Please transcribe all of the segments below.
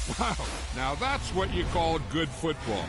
Wow, now that's what you call good football.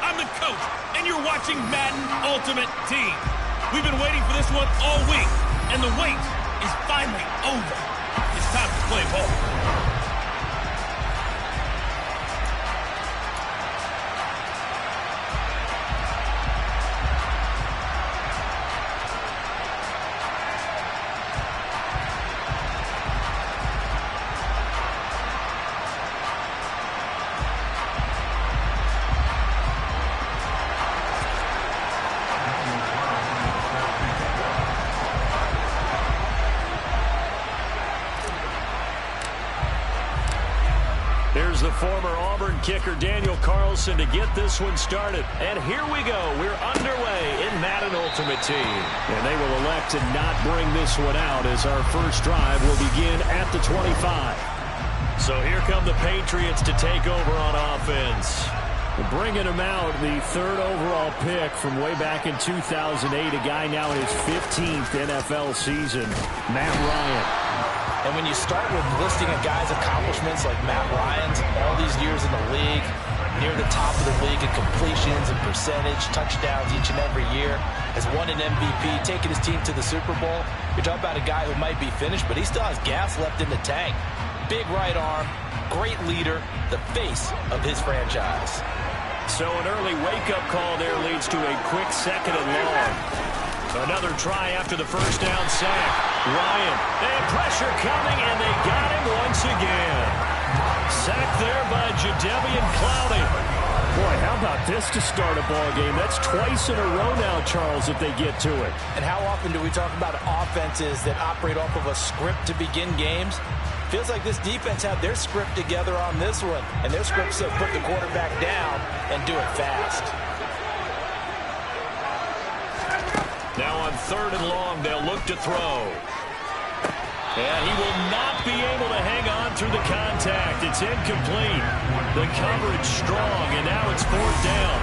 I'm the coach, and you're watching Madden Ultimate Team. We've been waiting for this one all week, and the wait is finally over. It's time to play ball. Here's the former Auburn kicker Daniel Carlson to get this one started. And here we go. We're underway in Madden Ultimate Team. And they will elect to not bring this one out as our first drive will begin at the 25. So here come the Patriots to take over on offense. Bringing him out, the third overall pick from way back in 2008. A guy now in his 15th NFL season, Matt Ryan. And when you start with listing a guy's accomplishments like Matt Ryan's, all these years in the league, near the top of the league in completions and percentage, touchdowns each and every year, has won an MVP, taken his team to the Super Bowl. You're talking about a guy who might be finished, but he still has gas left in the tank. Big right arm, great leader, the face of his franchise. So an early wake-up call there leads to a quick second and long. Another try after the first down sack. Ryan, and pressure coming, and they got him once again. Sacked there by Jadeveon Clowney. Boy, how about this to start a ball game? That's twice in a row now, Charles, if they get to it. And how often do we talk about offenses that operate off of a script to begin games? Feels like this defense had their script together on this one, and their script said put the quarterback down and do it fast. Now on third and long, they'll look to throw. And he will not be able to hang on through the contact. It's incomplete. The coverage strong, and now it's fourth down.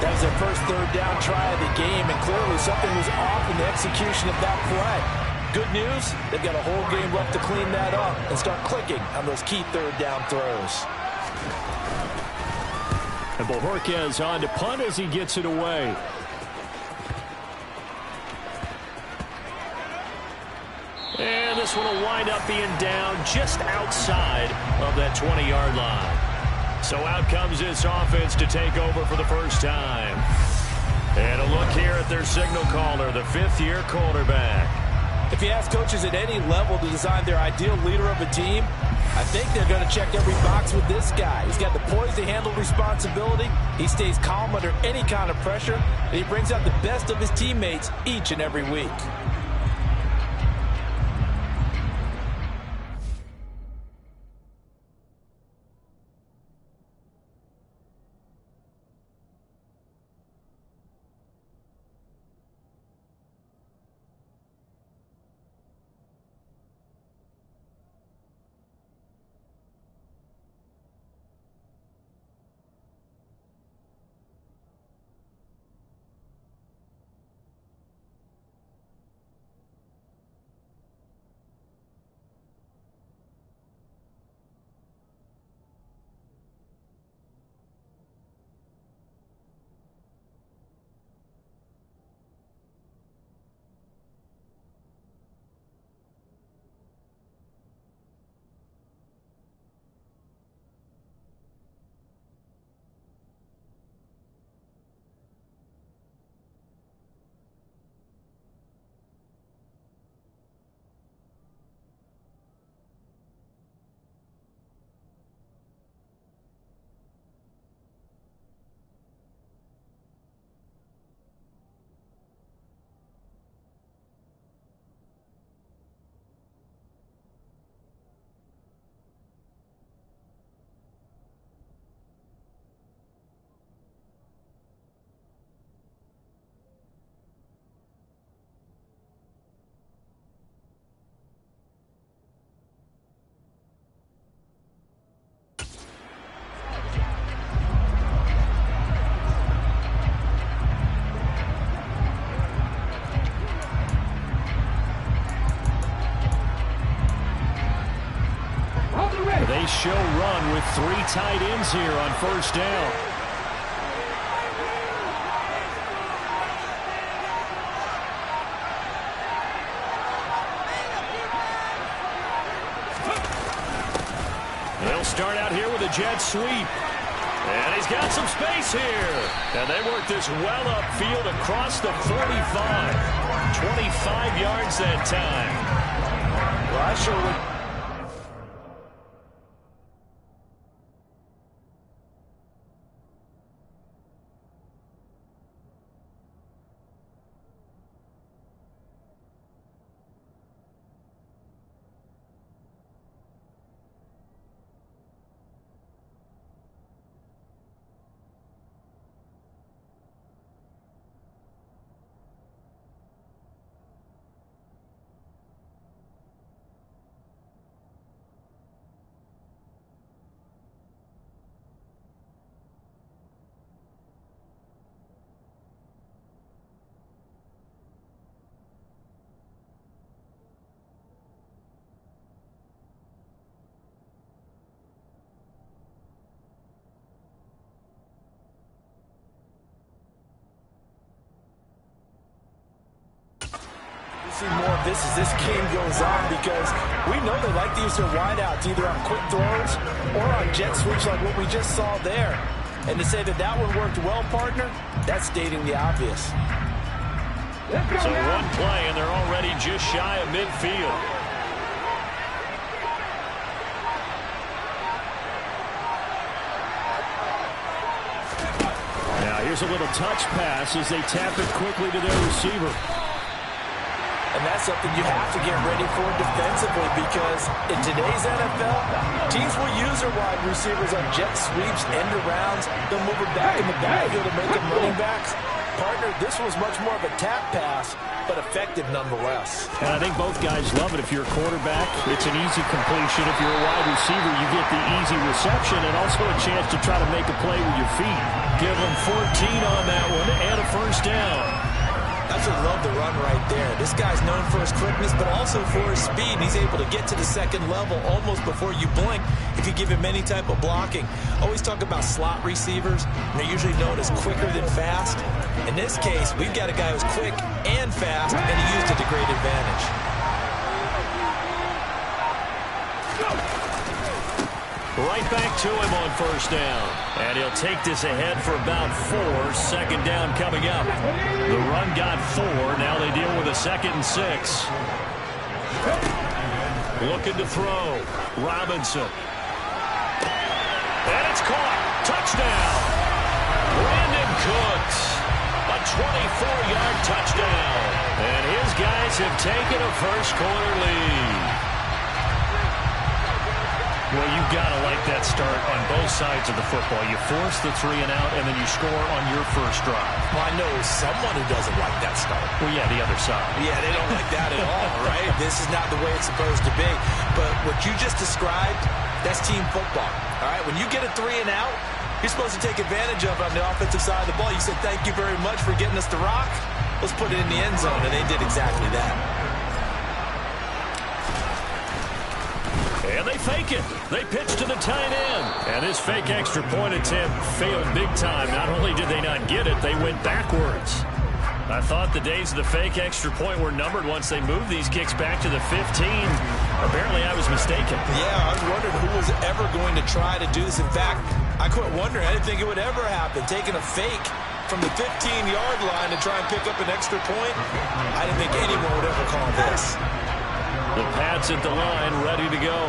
That was their first third down try of the game, and clearly something was off in the execution of that play. Good news, they've got a whole game left to clean that up and start clicking on those key third down throws. And Bojorquez on to punt as he gets it away. And this one will wind up being down just outside of that 20-yard line. So out comes this offense to take over for the first time. And a look here at their signal caller, the fifth-year quarterback. If you ask coaches at any level to design their ideal leader of a team, I think they're going to check every box with this guy. He's got the poise to handle responsibility. He stays calm under any kind of pressure, and he brings out the best of his teammates each and every week. They show run with three tight ends here on first down. jet sweep. And he's got some space here. And they work this well upfield across the 45. 25 yards that time. Well, I sure would. See more of this as this game goes on, because we know they like to use their wideouts either on quick throws or on jet sweeps like what we just saw there. And to say that that one worked well, partner, that's stating the obvious. So one play, and they're already just shy of midfield. Now here's a little touch pass as they tap it quickly to their receiver. And that's something you have to get ready for defensively, because in today's NFL, teams will use their wide receivers on jet sweeps, end arounds. They'll move it back in the backfield to make them running backs. Partner, this was much more of a tap pass, but effective nonetheless. And I think both guys love it. If you're a quarterback, it's an easy completion. If you're a wide receiver, you get the easy reception and also a chance to try to make a play with your feet. Give them 14 on that one and a first down. Absolutely love the run right there. This guy's known for his quickness, but also for his speed. And he's able to get to the second level almost before you blink if you give him any type of blocking. Always talk about slot receivers, and they're usually known as quicker than fast. In this case, we've got a guy who's quick and fast, and he used it to great advantage. Right back to him on first down. And he'll take this ahead for about 4. Second down coming up. The run got 4. Now they deal with a 2nd and 6. Looking to throw. Robinson. And it's caught. Touchdown. Brandon Cooks. A 24-yard touchdown. And his guys have taken a first-quarter lead. Well, you've got to like that start on both sides of the football. You force the 3 and out, and then you score on your first drive. Well, I know someone who doesn't like that start. Well, yeah, the other side. Yeah, they don't like that at all, right? This is not the way it's supposed to be. But what you just described, that's team football, all right? When you get a 3 and out, you're supposed to take advantage of it on the offensive side of the ball. You said, thank you very much for getting us the rock. Let's put it in the end zone, and they did exactly that. And they fake it. They pitch to the tight end. And this fake extra point attempt failed big time. Not only did they not get it, they went backwards. I thought the days of the fake extra point were numbered once they moved these kicks back to the 15. Apparently, I was mistaken. Yeah, I was wondering who was ever going to try to do this. In fact, I quit wondering. I didn't think it would ever happen. Taking a fake from the 15-yard line to try and pick up an extra point, I didn't think anyone would ever call this. The Pats at the line, ready to go.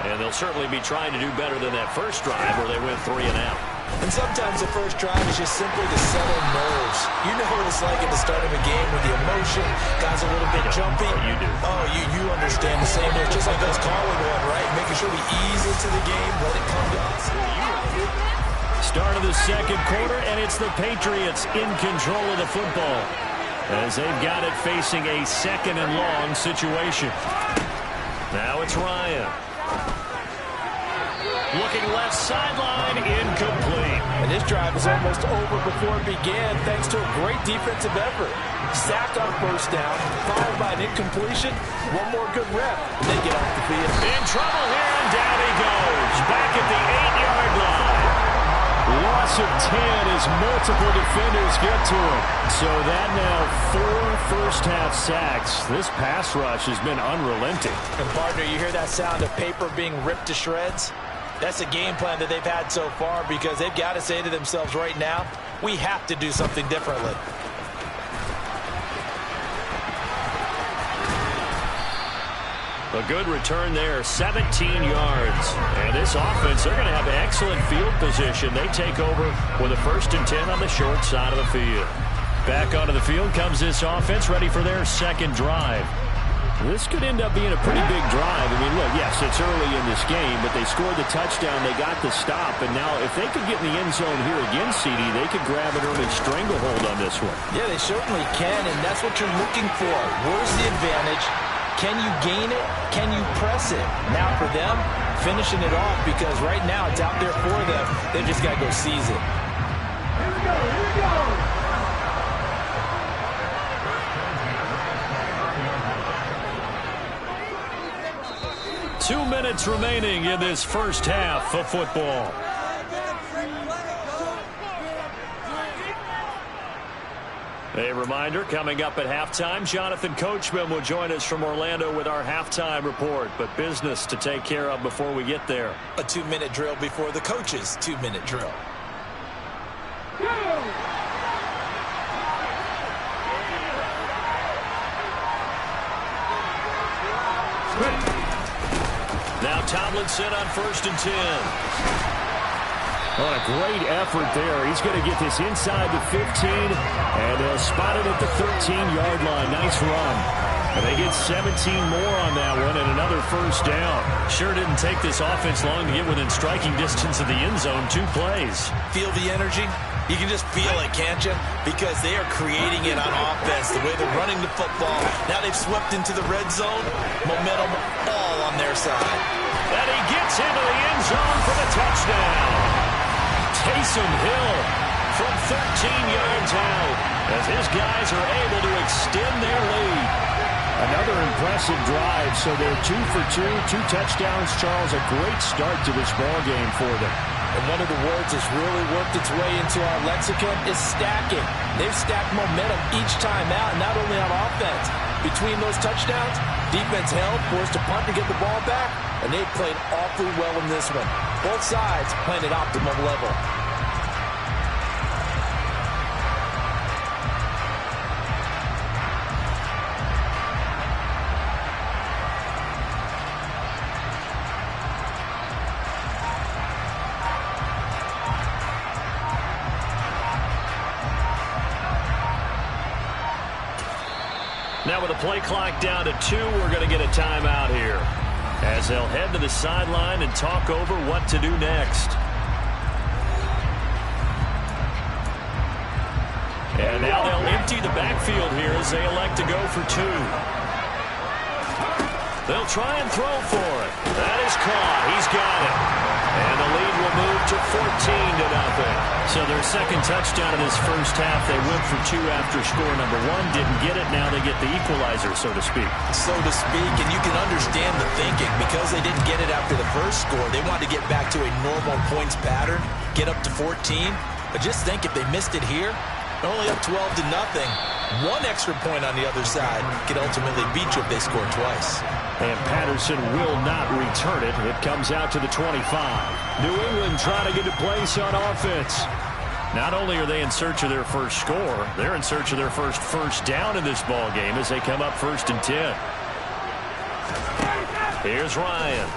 And they'll certainly be trying to do better than that first drive where they went 3 and out. And sometimes the first drive is just simply to settle nerves. You know what it's like at the start of a game with the emotion, guys a little bit jumpy. Oh, you do. Oh, you understand the same. It's just like us calling one, right? Making sure we ease into the game, let it come to us. Start of the second quarter, and it's the Patriots in control of the football, as they've got it facing a 2nd and long situation. Now it's Ryan. Looking left sideline, incomplete. And this drive is almost over before it began, thanks to a great defensive effort. Sacked on first down, followed by an incompletion. One more good rep, and they get off the field. In trouble here, and down he goes. Back at the 8-yard line. Loss of 10 as multiple defenders get to him. So that now 4 first-half sacks. This pass rush has been unrelenting. And, partner, you hear that sound of paper being ripped to shreds? That's a game plan that they've had so far because they've got to say to themselves right now, we have to do something differently. A good return there, 17 yards. And this offense, they're going to have excellent field position. They take over with a 1st and 10 on the short side of the field. Back onto the field comes this offense, ready for their second drive. This could end up being a pretty big drive. I mean, look, yes, it's early in this game, but they scored the touchdown. They got the stop. And now if they could get in the end zone here again, CD, they could grab an early stranglehold on this one. Yeah, they certainly can, and that's what you're looking for. Where's the advantage? Can you gain it? Can you press it? Now for them, finishing it off because right now it's out there for them. They've just got to go seize it. Here we go, here we go. 2 minutes remaining in this first half of football. A reminder, coming up at halftime, Jonathan Coachman will join us from Orlando with our halftime report, but business to take care of before we get there. A 2-minute drill before the coach's 2-minute drill. Now Tomlinson on 1st and 10. Oh, a great effort there. He's going to get this inside the 15, and they'll spot it at the 13-yard line. Nice run. And they get 17 more on that one and another 1st down. Sure didn't take this offense long to get within striking distance of the end zone. 2 plays. Feel the energy? You can just feel it, can't you? Because they are creating it on offense, the way they're running the football. Now they've swept into the red zone. Momentum all on their side. And he gets into the end zone for the touchdown. Taysom Hill from 13 yards out as his guys are able to extend their lead. Another impressive drive, so they're 2 for 2, 2 touchdowns. Charles, a great start to this ball game for them. And one of the words that's really worked its way into our lexicon is stacking. They've stacked momentum each time out, not only on offense. Between those touchdowns, defense held, forced a punt to get the ball back, and they played awfully well in this one. Both sides playing at optimum level. Now with the play clock down to 2, we're going to get a timeout here as they'll head to the sideline and talk over what to do next. And now they'll empty the backfield here as they elect to go for 2. They'll try and throw for it. That is caught. He's got it. And the lead will move to 14-0. So their second touchdown in this first half, they went for 2 after score number 1. Didn't get it. Now they get the equalizer, so to speak. So to speak, and you can understand the thinking. Because they didn't get it after the first score, they wanted to get back to a normal points pattern, get up to 14. But just think if they missed it here, they're only up 12-0. 1 extra point on the other side could ultimately beat you if they score twice. And Patterson will not return it. It comes out to the 25. New England trying to get a place on offense. Not only are they in search of their first score, they're in search of their first down in this ball game as they come up 1st and 10. Here's Ryan.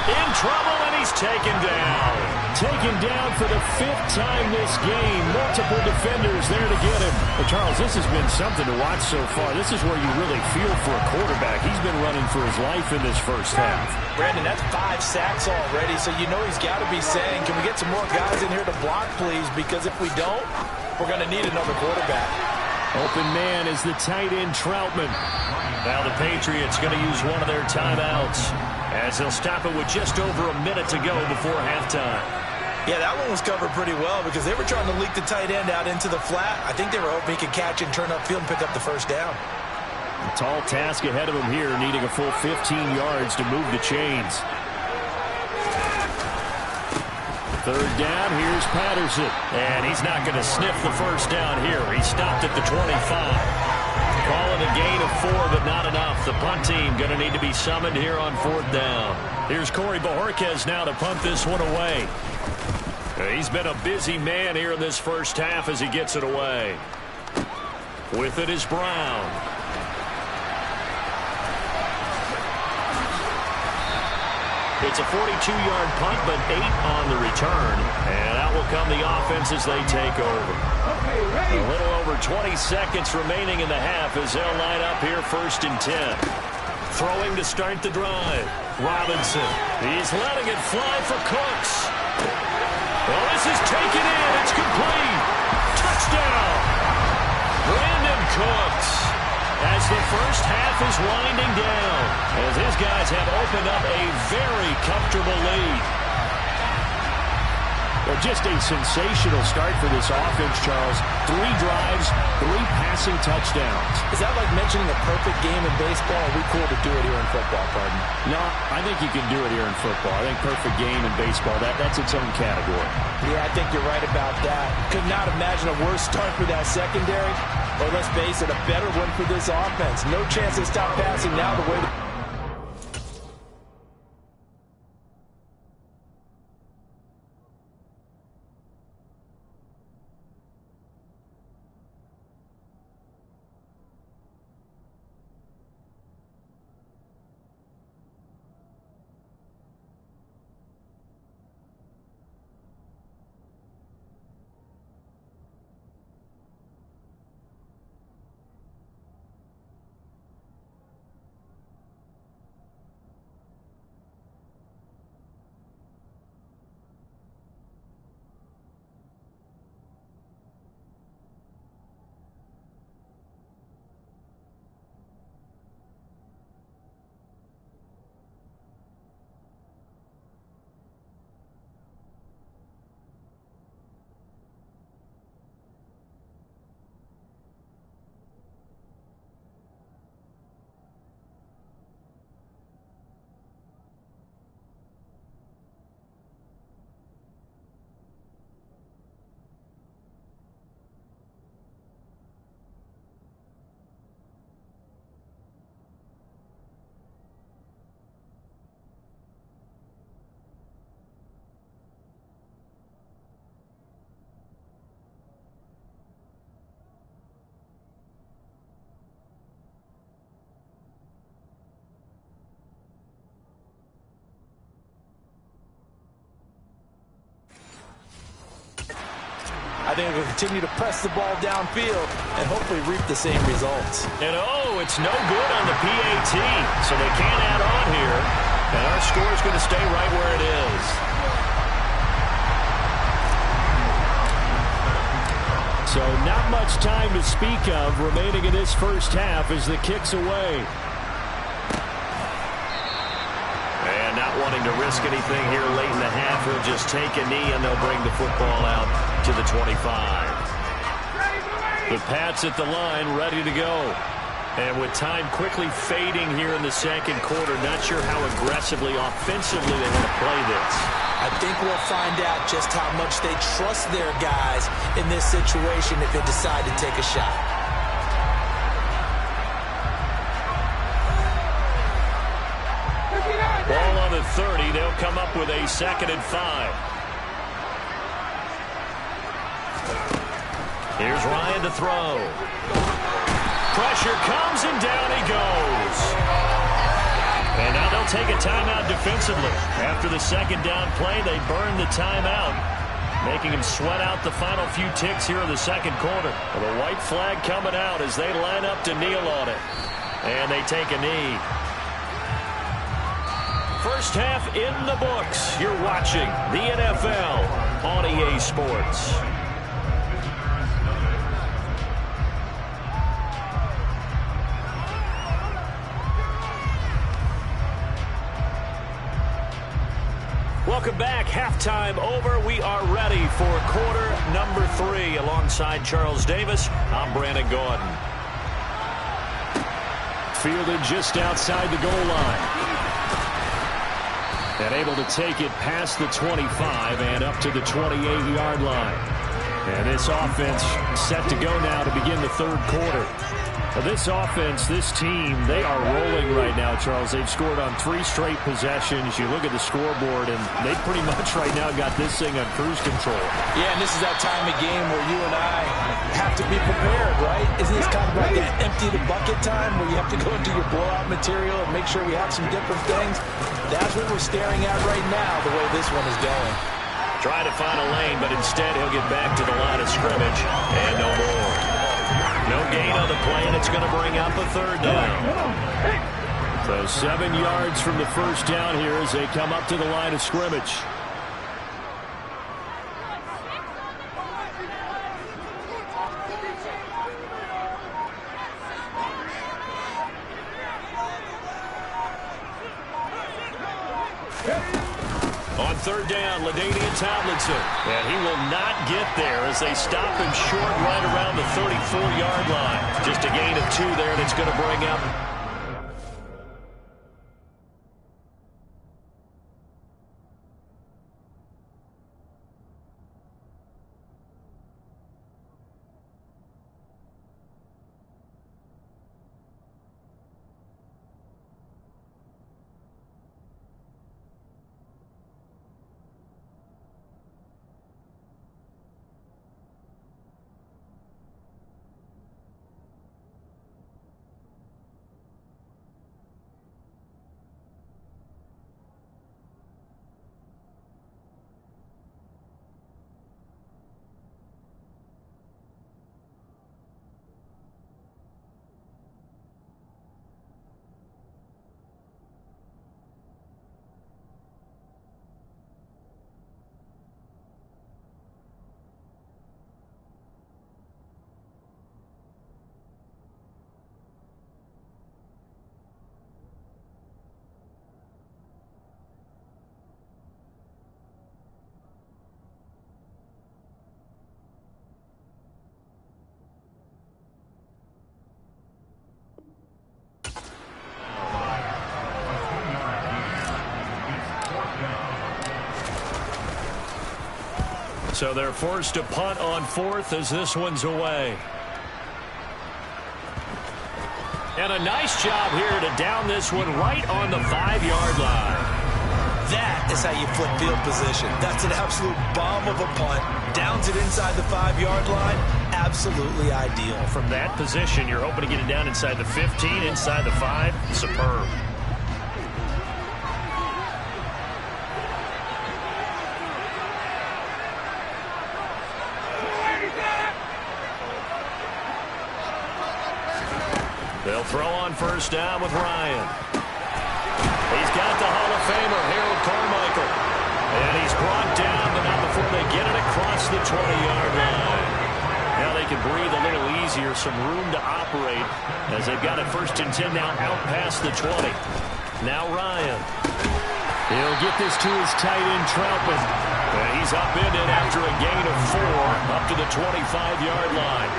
In trouble, and he's taken down. Taken down for the 5th time this game. Multiple defenders there to get him. Well, Charles, this has been something to watch so far. This is where you really feel for a quarterback. He's been running for his life in this first half. Brandon, that's 5 sacks already, so you know he's got to be saying, can we get some more guys in here to block, please? Because if we don't, we're going to need another quarterback. Open man is the tight end Troutman. Now the Patriots going to use one of their timeouts as they'll stop it with just over a minute to go before halftime. Yeah, that one was covered pretty well because they were trying to leak the tight end out into the flat. I think they were hoping he could catch and turn upfield and pick up the first down. A tall task ahead of him here, needing a full 15 yards to move the chains. 3rd down, here's Patterson. And he's not going to sniff the first down here. He stopped at the 25. Call it a gain of 4, but not enough. The punt team going to need to be summoned here on 4th down. Here's Corey Bojorquez now to punt this one away. He's been a busy man here in this first half as he gets it away. With it is Brown. It's a 42-yard punt, but 8 on the return. And out will come the offense as they take over. A little over 20 seconds remaining in the half as they'll line up here 1st and 10. Throwing to start the drive. Robinson. He's letting it fly for Cooks. Well, this is taken in. It's complete. Touchdown. Brandon Cooks. As the first half is winding down, as his guys have opened up a very comfortable lead. Well, just a sensational start for this offense, Charles. 3 drives, 3 passing touchdowns. Is that like mentioning a perfect game in baseball? Or are we cool to do it here in football, pardon? No, I think you can do it here in football. I think perfect game in baseball, that's its own category. Yeah, I think you're right about that. Could not imagine a worse start for that secondary. Or let's face it, a better one for this offense. No chance to stop passing now the way I think we'll continue to press the ball downfield and hopefully reap the same results. And it's no good on the PAT, so they can't add on here. And our score is going to stay right where it is. So not much time to speak of remaining in this first half as the kick's away. And not wanting to risk anything here late in the half, he'll just take a knee and they'll bring the football out to the 25. The Pats at the line, ready to go. And with time quickly fading here in the second quarter, not sure how aggressively, offensively they want to play this. I think we'll find out just how much they trust their guys in this situation if they decide to take a shot. Ball on the 30. They'll come up with a 2nd and 5. Here's Ryan to throw. Pressure comes and down he goes. And now they'll take a timeout defensively. After the 2nd down play, they burn the timeout, making him sweat out the final few ticks here in the 2nd quarter. Well, the white flag coming out as they line up to kneel on it. And they take a knee. First half in the books. You're watching the NFL on EA Sports. Welcome back. Halftime over. We are ready for quarter number 3. Alongside Charles Davis, I'm Brandon Gordon. Fielded just outside the goal line. And able to take it past the 25 and up to the 28-yard line. And this offense set to go now to begin the third quarter. Now this offense, this team, they are rolling right now, Charles. They've scored on 3 straight possessions. You look at the scoreboard, and they pretty much right now got this thing on cruise control. Yeah, and this is that time of game where you and I have to be prepared, right? Isn't this kind of like that empty the bucket time where you have to go into your blowout material and make sure we have some different things? That's what we're staring at right now, the way this one is going. Trying to find a lane, but instead he'll get back to the line of scrimmage, and no more. No gain on the play, and it's going to bring up a third down. So 7 yards from the first down here as they come up to the line of scrimmage. On third down, LaDainian Tomlinson. And he will not get there as they stop him short right around the 34-yard line. Just a gain of 2 there, and it's going to bring up So they're forced to punt on 4th as this one's away. And a nice job here to down this one right on the 5-yard line. That is how you flip field position. That's an absolute bomb of a punt. Downs it inside the 5-yard line. Absolutely ideal. From that position, you're hoping to get it down inside the 15, inside the 5. Superb. They'll throw on first down with Ryan. He's got the Hall of Famer, Harold Carmichael. And he's brought down, but not before they get it across the 20-yard line. Now they can breathe a little easier, some room to operate as they've got it 1st and 10 now out past the 20. Now Ryan. He'll get this to his tight end, Troutman. And he's upended after a gain of 4 up to the 25-yard line.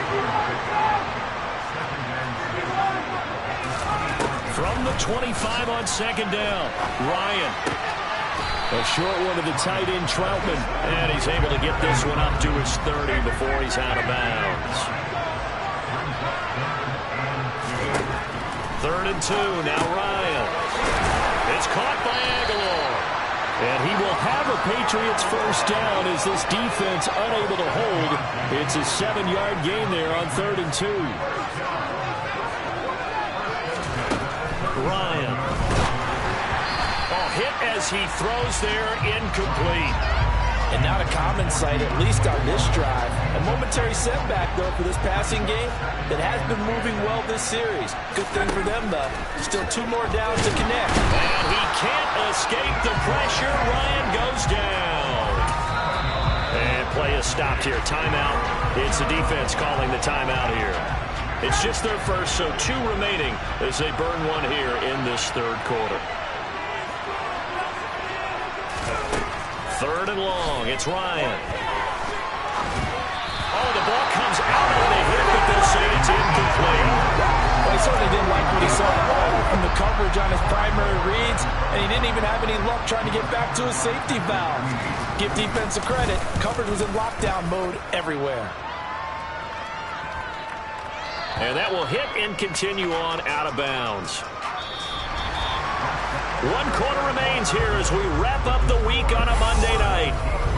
From the 25 on 2nd down, Ryan. A short one to the tight end, Troutman. And he's able to get this one up to his 30 before he's out of bounds. 3rd and 2, now Ryan. It's caught by Aguilar. And he will have a Patriots first down as this defense unable to hold. It's a 7-yard gain there on 3rd and 2. Ryan. Hit as he throws there, incomplete. And not a common sight, at least on this drive. A momentary setback, though, for this passing game that has been moving well this series. Good thing for them, though. Still 2 more downs to connect. And he can't escape the pressure. Ryan goes down. And play is stopped here. Timeout. It's the defense calling the timeout here. It's just their first, so 2 remaining as they burn one here in this 3rd quarter. 3rd and long. It's Ryan. Oh, the ball comes out on a hit, but they'll say it's incomplete. Well, he certainly didn't like what he saw from the coverage on his primary reads, and he didn't even have any luck trying to get back to his safety valve. Give defense a credit. Coverage was in lockdown mode everywhere. And that will hit and continue on out of bounds. 1 quarter remains here as we wrap up the week on a Monday night.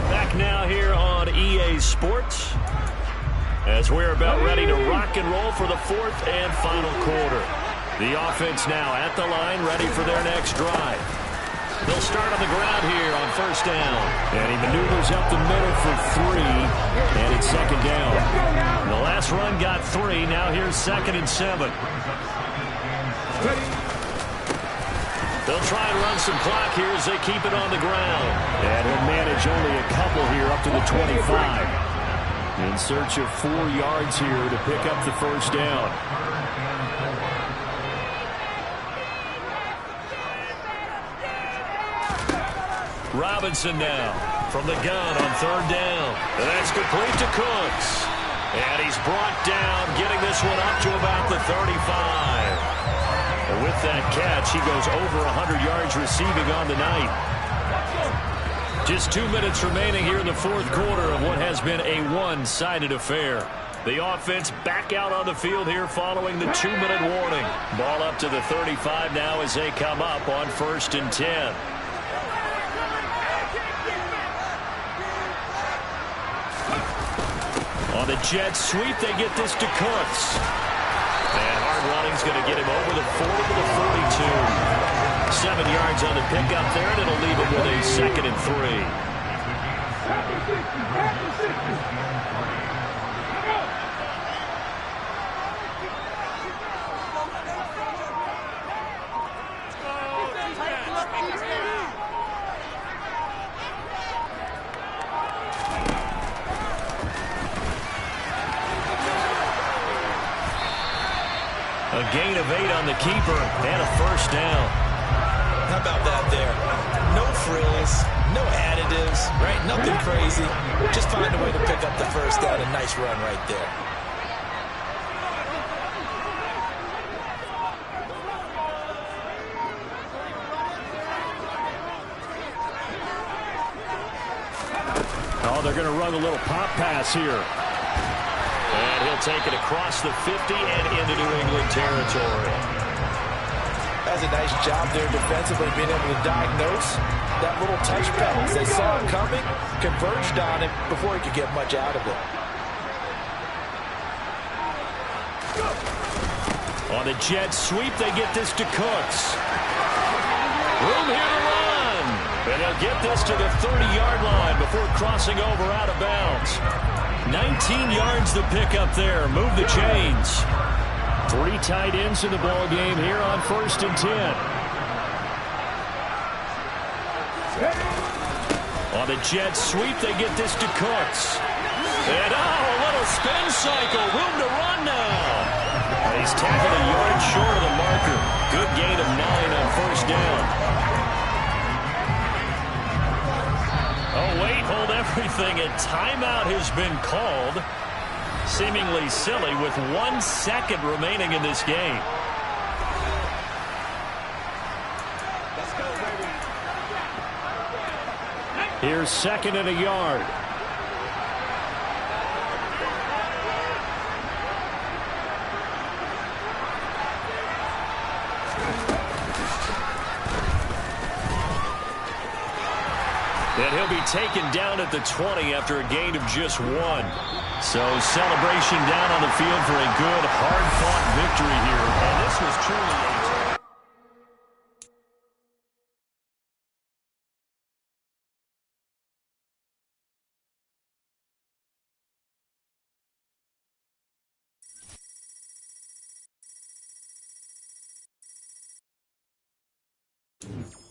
Back now here on EA Sports as we're about ready to rock and roll for the 4th and final quarter. The offense now at the line, ready for their next drive. They'll start on the ground here on 1st down. And he maneuvers up the middle for 3, and it's 2nd down. The last run got 3. Now here's 2nd and 7. They'll try and run some clock here as they keep it on the ground. And he'll manage only a couple here up to the 25. In search of 4 yards here to pick up the 1st down. Robinson now from the gun on 3rd down. And that's complete to Cooks. And he's brought down, getting this one up to about the 35. And with that catch, he goes over 100 yards receiving on the night. Just 2 minutes remaining here in the 4th quarter of what has been a one-sided affair. The offense back out on the field here following the 2-minute warning. Ball up to the 35 now as they come up on 1st and 10. On the jet sweep, they get this to Cooks. And hard running's going to get him over the 40 to the 42. 7 yards on the pickup there, and it'll leave him with a 2nd and 3. A gain of 8 on the keeper and a 1st down. How about that there? No frills, no additives, right? Nothing crazy. Just find a way to pick up the 1st down. A nice run right there. Oh, they're going to run a little pop pass here. And he'll take it across the 50 and into New England territory. That's a nice job there defensively, being able to diagnose that little touch pass. They saw it coming, converged on it before he could get much out of it. On the jet sweep, they get this to Cooks. Room here to run. And they'll get this to the 30-yard line before crossing over out of bounds. 19 yards to pick up there. Move the chains. 3 tight ends in the ball game here on 1st and 10. On the jet sweep, they get this to Cooks. And a little spin cycle. Room to run now. And he's tackled a yard short of the marker. Good gain of 9 on 1st down. Oh, wait, hold everything. A timeout has been called. Seemingly silly with 1 second remaining in this game. Let's go, baby. Here's 2nd and a yard. And he'll be taken down at the 20 after a gain of just 1. So celebration down on the field for a good, hard-fought victory here. And this was truly a